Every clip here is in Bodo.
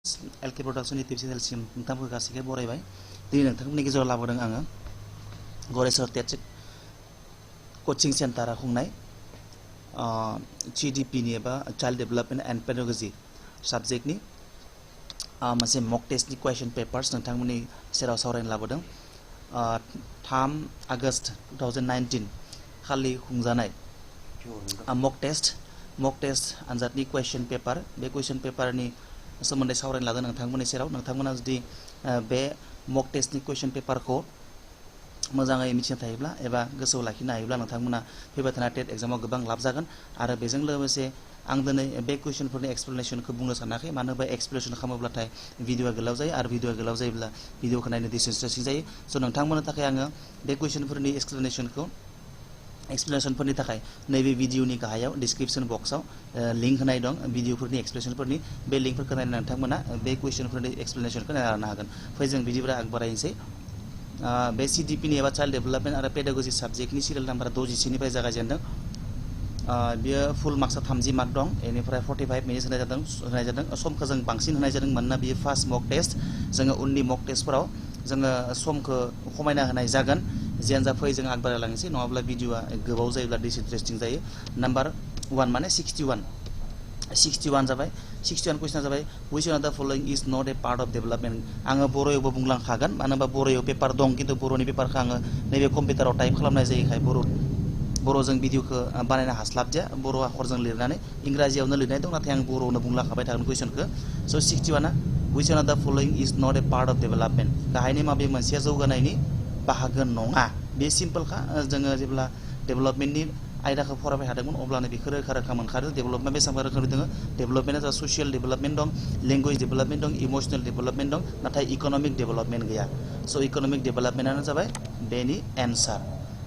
एलके प्रडाक्शन इउटिउब चेनेलसिम नोंथांमोनखौ गासैखौबो बरायबाय। दिनै नोंथांमोननि गेजेराव लाबोदों आङो गरेस्वर टेट कचिं सेन्टारा खुंनाय TDP नि एबा चाइल्ड डेभेलपमेन्ट एन्ड पेडागजी साबजेक्टनि मोनसे मक टेस्टनि कुवेश्चन पेपार्स नोंथांमोननि सेराव सावरायनो लाबोदों। 3 आगस्ट 2019 खालि खुंजानाय मक टेस्ट आनजादनि कुवेश्चन पेपार बे कुवेश्चन पेपारनि सोमोन्दै सावरायनो लादों नोंथांमोननि सेराव। नोंथांमोना जुदि बे मक टेस्टनि कुवेश्चन पेपारखौ मोजाङै मिथिनो थायोब्ला एबा गोसोआव लाखिनो हायोब्ला नोंथांमोना फैबाय थानाय टेट एग्जामाव गोबां लाब जागोन। आरो बेजों लोगोसे आं दिनै बे कुवेश्चनफोरनि एक्सप्लेनेशनखौ बुंनो सानाखै, मानो होनबा एक्सप्लेनेशन खालामोब्लाथाय भिडिअआ गोलाव जायो आरो भिडिअआ गोलाव जायोब्ला भिडिअखौ नायनो डिसइन्ट्रेस्टिं जायो। स' नोंथांमोननि थाखाय आङो बे कुवेश्चनफोरनि एक्सप्लेनेशनफोरनि थाखाय नैबे भिडिअनि गाहायाव डिस्क्रिप्शन बक्सआव लिंक होनाय दं भिडिअफोरनि एक्सप्लेनेशनफोरनि। बे लिंकफोरखौ नायनानै नोंथांमोना बे कुवेश्चनफोरनि एक्सप्लेनेशनखौ नायना लानो हागोन। फै जों बिदिब्ला आगबारायनोसै। बे CDP एबा चाइल्ड डेभेलपमेन्ट आरो पेडागजी साबजेक्टनि सिरियल नाम्बारा 66निफ्राय जागायजेनदों। बियो फुल मार्क्सआ 30 मार्क दं। बेनिफ्राय 45 मिनिट्स होनाय जादों। समखौ जों बांसिन होनाय जादों मानोना बियो फार्स्ट मक टेस्ट। जोङो उननि मक टेस्टफोराव जोङो समखौ खमायना होनाय जागोन। जियानो जा फै जों आगबारायलांनोसै, नङाब्ला भिडिअआ गोबाव जायोब्ला डिसइन्ट्रेस्टिं जायो। नाम्बार 1 माने 61 जाबाय। 61 कुइसना जाबाय which one of the following is not a part of development। आङो बर'यावबो बुंलांखागोन, मानो होनबा बर'याव पेपार दं, खिन्थु बर'नि पेपारखौ आङो नैबे कम्पिउटाराव टाइप खालामनाय जायोखाय बर'जों भिडिअखौ बानायनो हास्लाबदिया। बर' आखरजों लिरनानै इंराजियावनो लिरनाय दं, नाथाय आं बर'आवनो बुंलांखाबाय थागोन कुइसनखौ। स' 61 which one of the following is not a part of development। गाहायनि माबे मोनसेया जौगानायनि बाहागो नङा। बे सिम्पलखा। जोङो जेब्ला डेभेलपमेन्टनि आयदाखौ फरायबाय थादोंमोन अब्लानो बेखौ रोखा मोनखादों। डेभेलपमेन्ट बेसेबां रोखोमनि दङ। डेभेलपमेन्टआ जा ससियेल डेभेलपमेन्ट दं, लेंगुवेज डेभेलपमेन्ट दं, इमोसनेल डेभेलपमेन्ट दं, नाथाय इक'नमिक डेभेलपमेन्ट गैया। स' इक'नमिक डेभेलपमेन्टआनो जाबाय बेनि एन्सार।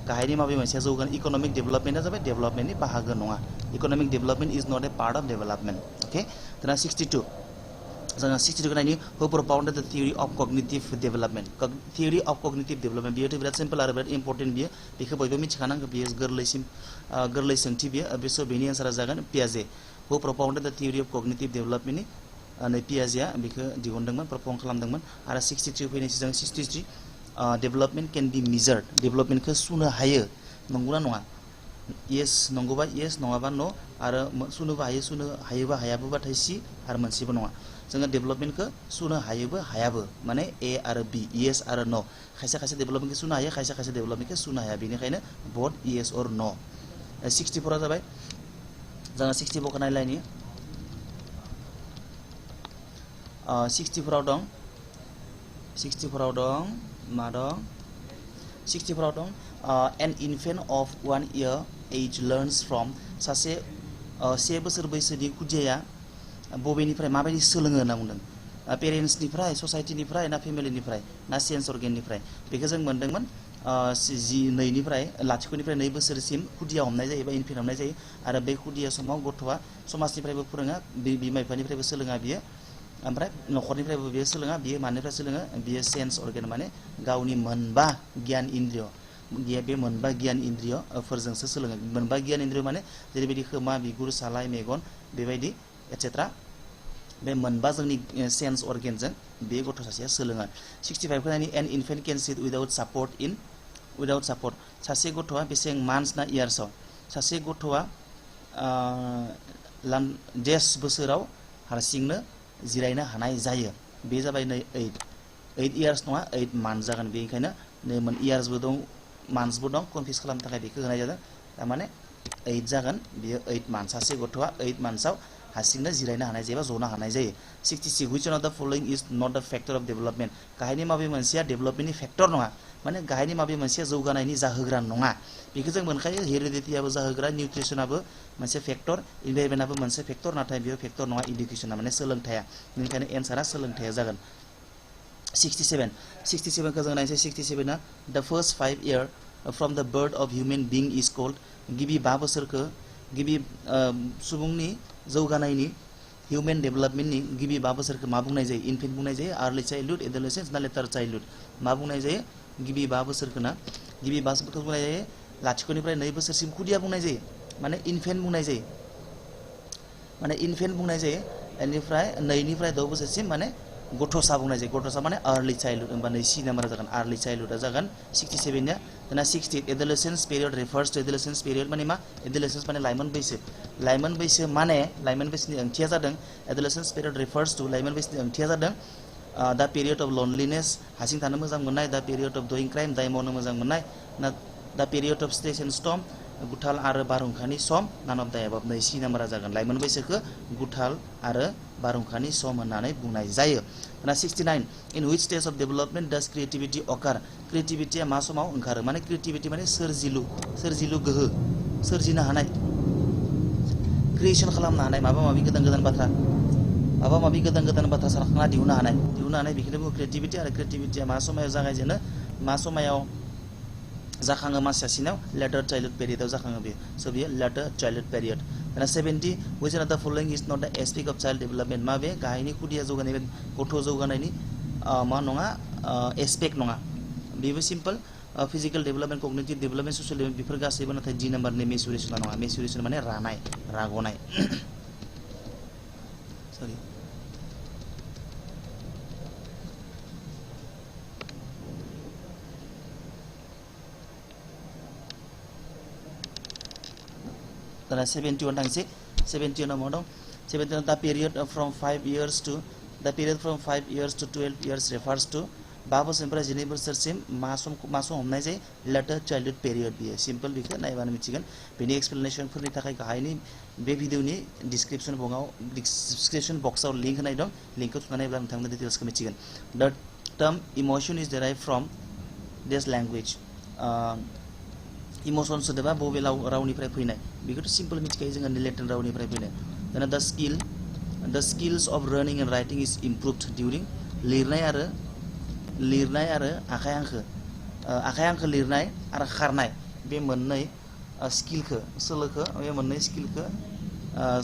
गाहायनि माबे मोनसेया जौगानाय। इक'नमिक डेभेलपमेन्टआ जाबाय डेभेलपमेन्टनि बाहागो नङा। Economic development is not a part of development. Okay, दाना 62 जोङो 62 नायनि who propounded the theory of cognitive development. Theory of cognitive development बेयोथ' बिराद सिम्पल आरो बिराद इम्पर्टेन्ट बियो। बेखौ बयबो मिथिखानांगौ। बियो गोरलै सोंथि बियो। बेनि एन्सारा जागोन पियाजे। हु propounded the theory of cognitive डेभेलपमेन्टनि नै पियाजेआ बेखौ दिहुनदोंमोन, प्रपाउन्ड खालामदोंमोन। आरो 63 फैनोसै जों 63 डेभेलपमेन्ट केन बि मेजार्ड। डेभेलपमेन्टखौ सुनो हायो, नंगौना नङा? येस नंगौबा येस, नङाबा न'। आरो सुनोबो हायो, सुनो हायोबा हायाबोबाथाय सि, आरो मोनसेबो नङा। जोङो डेभेलपमेन्टखौ सुनो हायोबो हायाबो, माने ए आरो बि, येस आरो न'। खायसे डेभेलपमेन्टखौ सुनो हायो, खायसे डेभेलपमेन्टखौ सुनो हाया। बेनिखायनो बथ येस अर न'। 64 जाबाय। जोङो 64खौ नायलायनि। 64 दं मा दं? 64 दं an infant of 1 year age learns from. सासे 1 बोसोर बैसोनि खुदियाया बबेनिफ्राय माबायदि सोलोङो होनना बुंदों। पेरेन्टसनिफ्राय, ससाइटिनिफ्राय, ना फेमिलिनिफ्राय, ना सेन्स अर्गेननिफ्राय। बेखौ जों मोनदोंमोन 0.2 2 बोसोरसिम खुदिया हमनाय जायो, बा इनफेन्ट हमनाय जायो। आरो बे खुदिया समाव गथ'आ समाजनिफ्रायबो फोरोङा, बिमा बिफानिफ्रायबो सोलोङा बियो। ओमफ्राय न'खरनिफ्रायबो बियो सोलोङा। बियो मानिफ्राय सोलोङो? बियो सेन्स अर्गेन, माने गावनि मोनबा गियान इन्द्रिय। बे मोनबा गियान इन्द्रियफोरजोंसो सोलोङो। मोनबा गियान इन्द्रिय माने जेरैबायदि खोमा, बिगुर, सालाय, मेगन, बेबायदि एटसेट्रा। बे मोनबा जोंनि सेन्स अर्गेनजों बे गथ' सासेया सोलोङो। 65 नायनि एन इनफेन्ट केन सिट उइदाउट सापर्ट। सासे गथ'आ बेसेबां मान्थस ना इयार्सआव? सासे गथ'आ 10 बोसोराव हारसिंनो जिरायनो हानाय जायो। बे जाबाय नै 8 इयार्स नङा, 8 मान्थस जागोन। बेनिखायनो नै इयार्सबो दं, मान्थसबो दं, कनफिउस खालामनो थाखाय बेखौ होनाय जादों। थारमाने 8 जागोन, बियो 8 मान्थस। सासे गथ'आ 8 मान्थसआव हारसिंनो जिरायनो हानाय जायो, बा जनो हानाय जायो। 66 which one of the following is not the factor of development। गाहायनि माबे मोनसेया डेभेलपमेन्टनि फेक्टर नङा, माने गाहायनि माबे मोनसेया जौगानायनि जाहोग्रा नङा। बेखौ जों मोनखायो। हेरिडिटियाबो जाहोग्रा, निउट्रिसनाबो मोनसे फेक्टर, इनभाइरमेन्टआबो मोनसे फेक्टर, नाथाय बेयो फेक्टर नङा इडुकेसना, माने सोलोंथाइया। बेनिखायनो एन्सारा सोलोंथाइया जागोन। 67खौ जों नायनोसै। 67आ the first 5 year from the birth of human being is called. गिबि 5 बोसोरखौ, गिबि सुबुंनि जौगानायनि, हिउमेन डेभेलपमेन्टनि गिबि 5 बोसोरखौ मा बुंनाय जायो? इनफेन्ट बुंनाय जायो, आर्लि चाइल्डहुड, एडोलेसेन्स, ना लेटार चाइल्डहुड? मा बुंनाय जायो? गिबि 5 बोसोरखौ ना? गिबि 5 बोसोरखौ बुंनाय जायो 0.2 बोसोरसिम खुदिया बुंनाय जायो, माने इनफेन्ट बुंनाय जायो। बेनिफ्राय 2 निफ्राय 6 बोसोरसिम माने गथ'सा बुंनाय जायो गथ'सा माने अर्ली चाइल्डहुड होनबा नैसि नाम्बारा जागोन अर्ली चाइल्डहुडा जागोन 67 निया दाना 60 adolescence period refers to adolescence period माने मा एडोलेसेंस माने लाइमोन बैसो माने लाइमोन बैसोनि ओंथिया जादों एडोलेसेंस पीरियड रिफर्स टू लाइमोन बैसोनि ओंथिया जादों दा पीरियड अफ लोनलिनेस हारसिं थानो मोजां मोननाय दा पीरियड अफ डुइंग क्राइम दाय मावनो मोजां मोननाय ना दा period of stress and storm गुथाल आरो बारहुंखानि सम नान अफ द एबव नैसि नाम्बारा जागोन लाइमोन बैसोखौ गुथाल आरो बारहुंखानि सम होननानै बुंनाय जायो ना 69 in which stage of development Dodge creativity अकार क्रिएटिविटीया मा समाव ओंखारो माने क्रिएटिविटी माने सोरजिलु गोहो सोरजिनो हानाय क्रिएशन खालामनो हानाय माबा माबि गोदान बाथ्रा सानखांना दिहुननो हानाय बेखौनो बुङो क्रिएटिविटी आरो क्रिएटिविटीया मा समायाव जागायजेनो मा समायाव जाखाङो मानसि सासेनाव लेटर चाइल्डहुड पेरियडआव जाखाङो बेयो स' बेयो लेटर चाइल्डहुड पेरियड दाना 70 which of the following is not the aspect of child development मा बे गाहायनि खुदिया जौगानाय गथ' जौगानायनि मा नङा एस्पेक्ट नङा बेबो simple physical development cognitive development social development बेफोर गासैबो नाथाय जी नाम्बारनि मेचुरेसना नङा मेचुरेसन माने रागनाय सरि दाना 71 थांसै 71 मा दं 71 द period from 5 years to the period from 5 years to 12 years refers to 5 बोसोरनिफ्राय 12 बोसोरसिम मा सम हमनाय जायो लेटर चाइल्डहुड पेरियड बियो सिम्पल बेखौ नायबानो मिथिगोन बेनि एक्सप्लेनेशनफोरनि थाखाय गाहायनि बे भिडिअनि डिस्क्रिप्शन बक्सआव लिंक होनाय दं लिंकखौ थुना नायब्ला नोंथांमोना डिटेल्सखौ मिथिगोन द term emotion is derived from this language emotion सोदोबा बबे रावनिफ्राय फैनाय बेखौथ' सिम्पल मिथिखायो जोङो लेटिन रावनिफ्राय फैनाय दाना the skills of running and writing is improved during लिरनाय आरो आखाइ हांखो लिरनाय आरो खारनाय बे मोननै स्किलखौ सोलोखौ बे मोननै स्किलखौ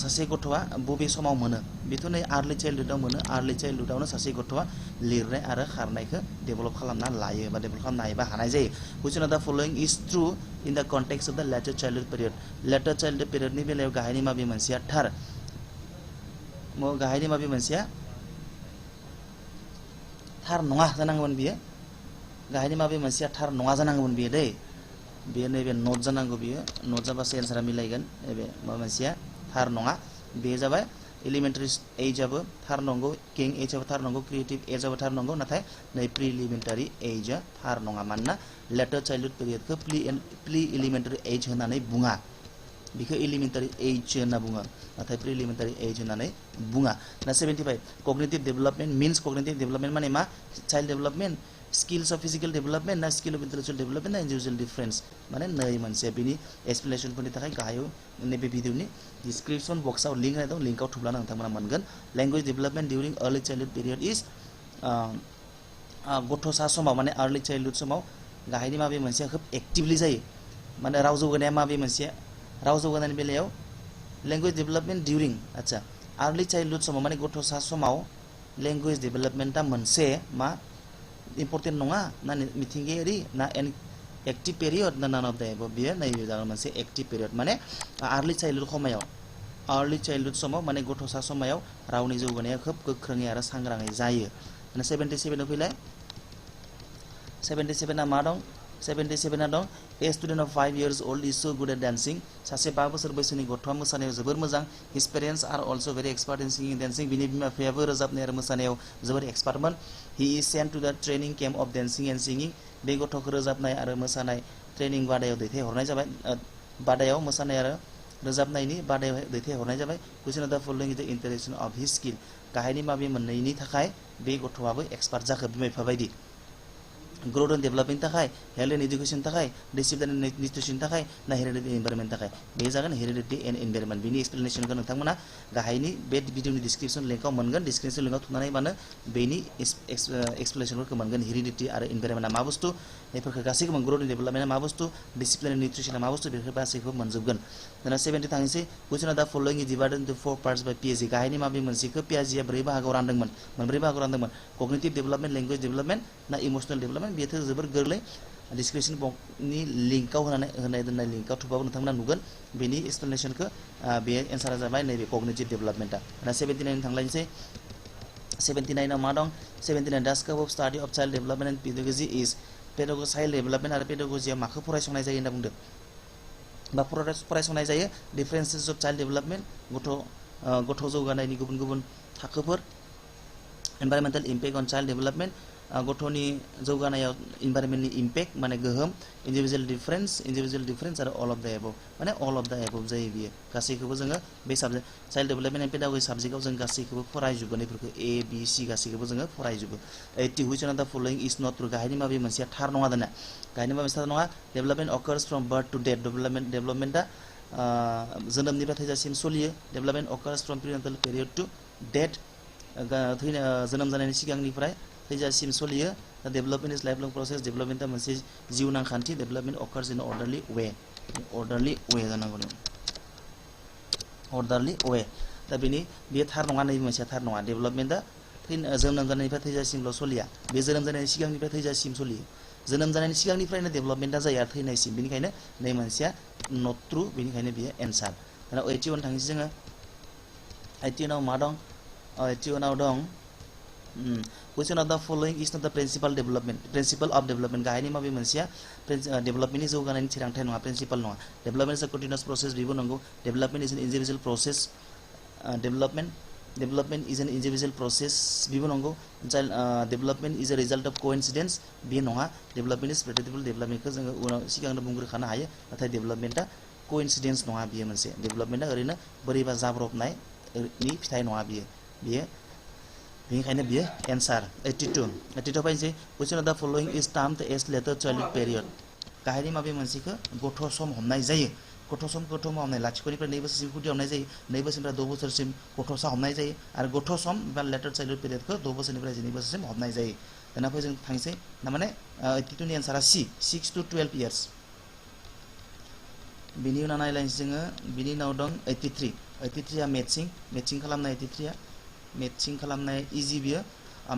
सासे गथ'आ बबे समाव मोनो बेथ' नै आर्ली चाइल्डहुडआव मोनो आर्ली चाइल्डहुडआवनो सासे गथ'आ लिरनाय आरो खारनायखौ डेभेलप खालामना लायो बा डेभेलप खालामनो हायो बा हानाय जायो which of the following is true in the context of the later childhood period later childhood पीरियडनि बेलायाव गाहायनि माबे मोनसेया थार नङा जानांगौमोन बियो गाहायनि माबे मोनसेया थार नङा जानांगौमोन बियो दै बेयो नैबे नट जानांगौ बियो नट जाबासो एन्सारा मिलायगोन नैबे माबा मोनसेया थार नङा बे जाबाय एलिमेन्टारि एजआबो थार नंगौ किं एजआबो थार नंगौ क्रिएटिभ एजआबो थार नंगौ नाथाय नै प्रि एलिमेन्टारि एजआ थार नङा मानोना लेटर चाइल्डहुड पिरियडखौ प्रि एलिमेन्टारि एज होननानै बुङा बेखौ एलिमेन्टारि एज होनना बुङो नाथाय प्रि एलिमेन्टारि एज होननानै बुङा ना 75 cognitive development means cognitive development माने मा child development skills of physical development ना स्किल अफ इन्टेलेक्चुअल डेभलपमेन्ट ना इन्डिभिजुअल डिफरेन्स माने नै मोनसे बिनि एक्सप्लेनेशनफोरनि थाखाय गाहायाव नैबे भिडिअनि डिस्क्रिप्शन बक्सआव लिंक होनाय दं लिंकआव थुब्लानो नोंथांमोना मोनगोन language development during early childhood period is गथ'सा समाव माने अर्ली चाइल्डहुड समाव गाहायनि माबे मोनसेया खोब एक्टिभलि जायो माने राव जौगानाया माबे मोनसे राव जौगानायनि बेलायाव लैंग्वेज डेभलपमेन्ट ड्यूरिंग अच्छा अर्ली चाइल्डहुड समाव माने गथ'सा समाव लैंग्वेज डेभलपमेन्टआ मोनसे मा इम्पर्टेन्ट नङा ना मिथिंगायारि ना एक्टिभ पेरियड ना नान अफ द एबव बियो नैबे जागोन मोनसे एक्टिभ पेरियड माने अर्ली चाइल्डहुड समाव माने गथ'सा समाव रावनि जौगानाया खोब गोख्रोङै आरो सांग्राङै जायो 77 फैलाय 77 मा दं 77 दं ए student of 5 years old is so good at dancing सासे 5 बोसोर बैसोनि गथ'आ मोसानायाव जोबोर मोजां his parents are also very expert in singing and dancing बिनि बिमा बिफायाबो रोजाबनाय आरो मोसानायाव जोबोर एक्सपार्टमोन he is sent to the training camp of dancing and singing बे गथ'खौ रोजाबनाय आरो मोसानाय ट्रेनिं बादायाव दैथायहरनाय जाबाय बादायाव मोसानाय आरो रोजाबनायनि बादायाव दैथायहरनाय जाबाय कुइसन अफ द फलोइंग इज द इंटरेक्शन अफ हिज स्किल गाहायनि माबे मोननैनि थाखाय बे गथ'आबो एक्सपार्ट जाखो बिमा बिफा बायदि ग्रोथ एन्ड डेभलपमेन्टनि थाखाय हेल्थ एन्ड एजुकेशननि थाखाय डिसिप्लिन एन्ड निउट्रिसननि थाखाय ना हेरिडिटि एनभायरनमेन्टनि थाखाय बे जागोन हेरिडिटि एन्ड एनभायरनमेन्ट बिनि एक्सप्लेनेशनखौ नोंथांमोना गाहायनि बे भिडिअनि डिस्क्रिप्शन लिंकआव मोनगोन डिस्क्रिप्शन लिंकआव थुनानै नायबानो बेनि एक्सप्लेनेशनफोरखौ मोनगोन हेरिडिटि आरो एनभायरनमेन्टआ मा बुस्थु बेफोरखौ गासैखौबो ग्रोथ एन्ड डेभलपमेन्टआ मा बुस्थु डिसिप्लिन एन्ड निउट्रिसनआ मा बुस्थु बेफोर गासैखौबो मोनजोबगोन दाना 70 थांनोसै कुइसन of the following is divided into 4 parts bye PhD गाहायनि माबे मोनसेखौ पिएचडिआ 4 बाहागोआव रानदोंमोन मोनब्रै बाहागोआव रानदोंमोन कग्निटिभ डेभलपमेन्ट लैंग्वेज डेभलपमेन्ट ना इमोशनल डेभलपमेन्ट बेथ' जोबोर गोरलै डिस्क्रिप्शन बक्स नि लिंकआव होनाय दोननाय लिंकआव थुबाबो नोंथांमोना नुगोन बेनि एक्सप्लेनेशनखौ बे एन्सारा जाबाय नैबे कग्निटिभ डेभेलपमेन्टआ दा 79 थांलायनोसै 79 आव मा दं 79 दा scope of study of child development and pedagogy is pedagogy child development आरो पेडागजीया माखौ फरायसंनाय जायो होनना बुंदों बा फरायसंनाय जायो डिफरेन्सेस अफ चाइल्ड डेभेलपमेन्ट गथ' जौगानायनि गुबुन गुबुन थाखोफोर एनवायरमेन्टेल इम्पेक्ट अन चाइल्ड डेभेलपमेन्ट गथ'नि जौगानायाव इनभाइरमेन्टनि इम्पेक्ट माने गोहोम इन्डिभिजुअल डिफरेन्स आरो अल अफ द एबव माने अल अफ द एबव जायो बियो गासैखौबो जोङो बे साबजेक्ट चाइल्ड डेभेलपमेन्ट एन्ड पेडागजी साबजेक्टआव जों गासैखौबो फरायजोबो नैफोरखौ ए बि सि गासैखौबो जोङो फरायजोबो 80 which one of the following is not true गाहायनि माबे मोनसेया थार नङा दाना गाहायनि माबे थार नङा development occurs from birth to death डेभेलपमेन्टआ जोनोमनिफ्राय थैजासिम सोलियो development occurs from prenatal period to death जोनोम जानायनि सिगांनिफ्राय थैजासिम सोलियो दा development is life long process डेभेलपमेन्टआ मोनसे जिउनां खान्थि डेभेलपमेन्ट अकार्स इन अर्डारलि वे जानांगौ अर्डारलि वे दा बेयो थार नङा नैबे मोनसेया थार नङा डेभेलपमेन्टआ जोनोम जानायनिफ्राय थैजासिमल' सोलिया बे जोनोम जानायनि सिगांनिफ्राय थैजासिम सोलियो जोनोम जानायनि सिगांनिफ्रायनो डेभेलपमेन्टआ जायो आरो थैनायसिम बेनिखायनो नै मोनसेया नट ट्रु बेनिखायनो बेयो एन्सार दाना 81 थांसै जोङो 81 आव मा दं 81 आव दं which one of the following is not the principal of development गाहायनि माबे मोनसेया डेभेलपमेन्टनि जौगानायनि थिरांथा नङा प्रिन्सिपाल नङा development is a continuous process बेबो नंगौ development is an individual process development is an individual process बेबो नंगौ development is a result of coincidence बे नङा डेभेलपमेन्ट इज प्रेडिक्टेबल डेभेलपमेन्टखौ जोङो उनाव सिगांनो बुंग्रोखानो हायो नाथाय डेभेलपमेन्टआ कोइन्सिडेन्स नङा बियो मोनसे डेभेलपमेन्टआ ओरैनो बोरैबा जाब्रबनायनि फिथाइ नङा बियो बेनिखायनो बियो एन्सार 82 फैनोसै which one of the following is termed as later childhood period गाहायनि माबे मोनसेखौ गथ' सम हमनाय जायो गथ' हमनाय लाथिख'निफ्राय 2 बोसोरसिम खुदि हमनाय जायो 2 बोसोरनिफ्राय 6 बोसोरसिम गथ'सा हमनाय जायो आरो गथ' सम बा लेटार चाइल्डहुड पिरियडखौ 6 बोसोरनिफ्राय 12 बोसोरसिम हमनाय जायो दाना फै जों थांसै थारमाने 82 नि एन्सारा C 6 to 12 years बिनि उनाव नायलायनोसै जोङो बिनि उनाव दं 83 आ मेटसिं खालामनाय 83 आ मेटसिं खालामनाय इजि बियो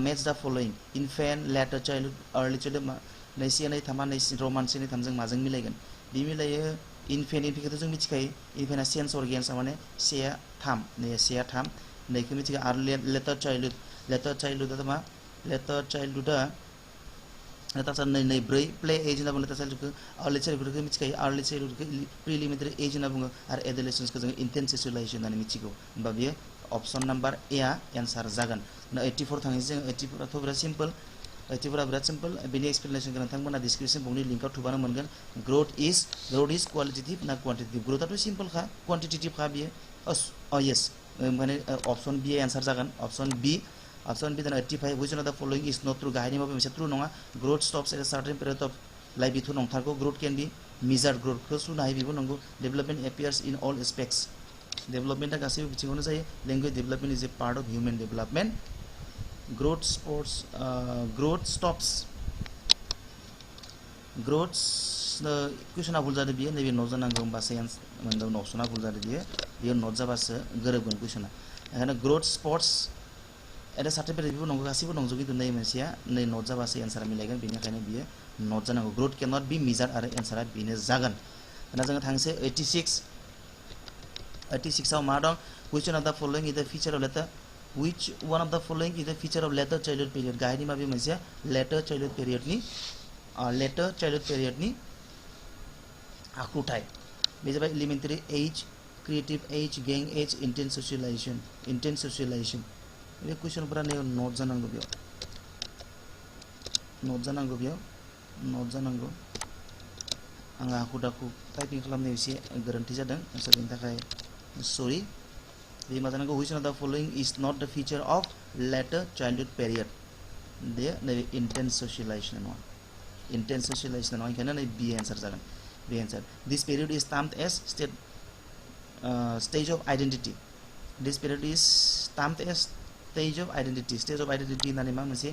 मेट्स the following infant later childhood early childhood 2 से 2 3 रोमान से 3 जों माजों मिलायगोन बे मिलायो इनफेन्टखौथ' जों मिथिखायो इनफेन्टआ सेन्स अर्गेन्स माने 1 आ 3 नै 1 आ 3 नैखौ मिथिगो आरो लेटार चाइल्डहुडआ मा लेटार चाइल्डहुडआ लेटार नै 4 प्ले एज होनना बुङो लेटार चाइल्डहुडखौ अर्ली चाइल्डहुडखौ मिथिखायो अर्ली चाइल्डहुडखौ प्रिलिमिनारि एज होनना बुङो आरो एडोलेसेन्सखौ जों इन्टेन्स सोशलाइजेसन होननानै मिथिगौ होनबा बियो ऑप्शन नंबर ए आ आंसर जागोन 84 थाङै जों 84 आथ' बिराद सिम्पल 84 आ बिराद सिम्पल बेनि एक्सप्लेनेशनखौ नोंथांमोना डिस्क्रिप्शन बक्सनि लिंकआव थुबानो मोनगोन ग्रोथ इज क्वालिटेटिभ ना क्वान्टिटेटिभ ग्रोथआथ' सिम्पल खा क्वान्टिटेटिभ खा बियो यस माने ऑप्शन बी आंसर जागोन ऑप्शन बी दाना 85 which one of the following is not true गाहायनि माबे मोनसे ट्रु नङा growth stops at a certain period of life बिथ' नंथारगौ ग्रोथ कैन बी मेजार्ड ग्रोथखौ सुनो हायो बेबो नंगौ development appears in all aspects डेभेलपमेन्टआ गासैबो बिथिङावनो जायो language development is a part of human development growth stops कुइसना भुल जादों बियो नैबे नट जानांगौ होमबासो मोनगोन अपसना भुल जादों बियो नट जाबासो गोरोबगोन कुइसना ओंखायनो growth stops at a certain period बेबो नंगौ गासैबो नंजोबो खिन्थु नै मोनसेया नै नट जाबासो एन्सारा मिलायगोन बेनिखायनो बियो नट जानांगौ ग्रोथ कैन नट बी मेजार्ड आरो एन्सारा बेनो जागोन दाना जोङो थांसै 86 आव मा दं which one of the following is the feature of later childhood period गाहायनि माबे मोनसेया later childhood period नि आखुथाय बे जाबाय elementary age creative age gang age intense socialization बे कुइसनफोरा नै नट जानांगौ आंहा आखु दाखु टाइपिं खालामनायाव एसे गोरोन्थि जादों बेनि थाखाय सरि बे मा जानांगौ which one of the following is not the feature of later childhood period दे नैबे intense socialization नङा ओंखायनो नै बी आन्सार जागोन बे answer this period is termed as stage of identity होननानै मा मोनसे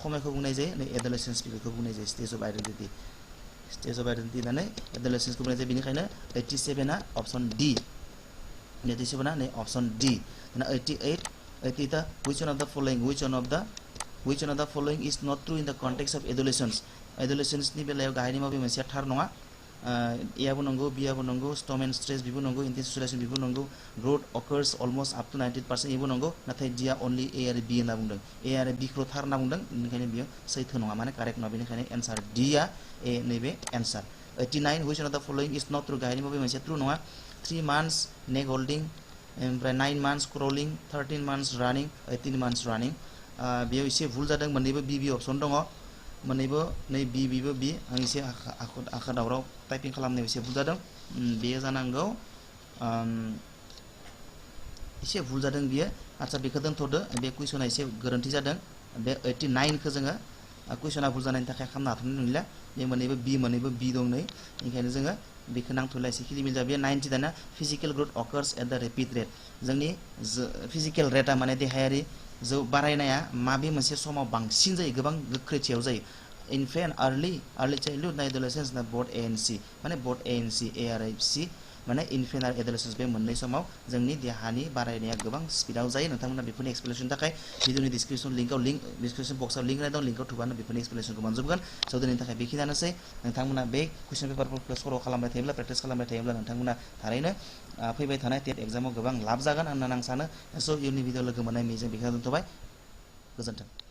समायखौ बुंनाय जायो नै एडोलेसेन्स पिरियडखौ बुंनाय जायो स्टेज अफ आइडेन्टिटी होननानै एडोलेसेन्सखौ बुंनाय जायो बेनिखायनो 87 आ ऑप्शन डी 87 आ नै option D 88 which one of the following is not true in the context of adolescence एडोलेसेन्सनि बेलायाव गाहायनि माबे मोनसेया थार नङा ए आबो नंगौ बी आबो नंगौ स्टर्म एंड स्ट्रेस बिबो नंगौ इंटेंस सोलायसोल बिबो नंगौ growth occurs almost up to 90% इबो नंगौ नाथाय डी आ ओनलि ए आरो बी होनना बुंदों ए आरो बी खौ थार होनना बुंदों बेनिखायनो बियो सैथो नङा माने कारेक्ट नङा बेनिखायनो एन्सार डी आ ए नैबे एन्सार 89 which of the following is not true गाहायनि माबे मोनसेया ट्रू नङा 3 months नेक होल्डिं ओमफ्राय 9 months क्रलिंग 13 months रानिं 18 months रानिं बेयाव एसे भुल जादों मोननैबो बी बी अपसन दङ मोननैबो नै बी बीबो बी आं एसे आखा दावराव टाइपिं खालामनायाव एसे भुल जादों बेयो जानांगौ एसे भुल जादों बियो आচ্ছা बेखौ दोनथ'दो बे कुइसना एसे गोरोन्थि जादों बे 89 खौ जोङो कुइसना भुल जानायनि थाखाय खालामनो हाथ'नाय नंलिया बे मोननैबो बी दं नै ओंखायनो जोङो बेखौ नांथ'ला एसे खिलिमिल जाबाय 90 दाना physical growth occurs at the rapid rate जोंनि फिजिकेल रेटआ माने देहायारि जौ बारायनाया माबे मोनसे समाव बांसिन जायो गोबां गोख्रैथियाव जायो इनफेन्ट अर्ली चाइल्डहुड एडोलेसेन्स ना बोथ ए एन्ड सी माने बोथ ए एन्ड सी ए आरो सी माने इनफेन्ट आरो एडोलेसेन्स बे मोननै समाव जोंनि देहानि बारायनाया गोबां स्पिडआव जायो नोंथांमोना बेफोरनि एक्सप्लेनेशननि थाखाय भिडिअनि डिसक्रिप्शन बक्सआव लिंक होनाय दं लिंकआव थुबानो बेफोरनि एक्सप्लेनेशनखौ मोनजोबगोन स' दिनैनि थाखाय बेखिनियानोसै नोंथांमोना बे कुइसन पेपारफोरखौ सर' खालामबाय थायोब्ला प्रेक्टिस खालामबाय थायोब्ला नोंथांमोना थारैनो फैबाय थानाय टेट एग्जामाव गोबां लाब जागोन होननानै आं सानो स' इयुननि भिडिअ लोगो मोननाय मिजिं बेखिनियाव दोनथ'बाय गोजोन्थों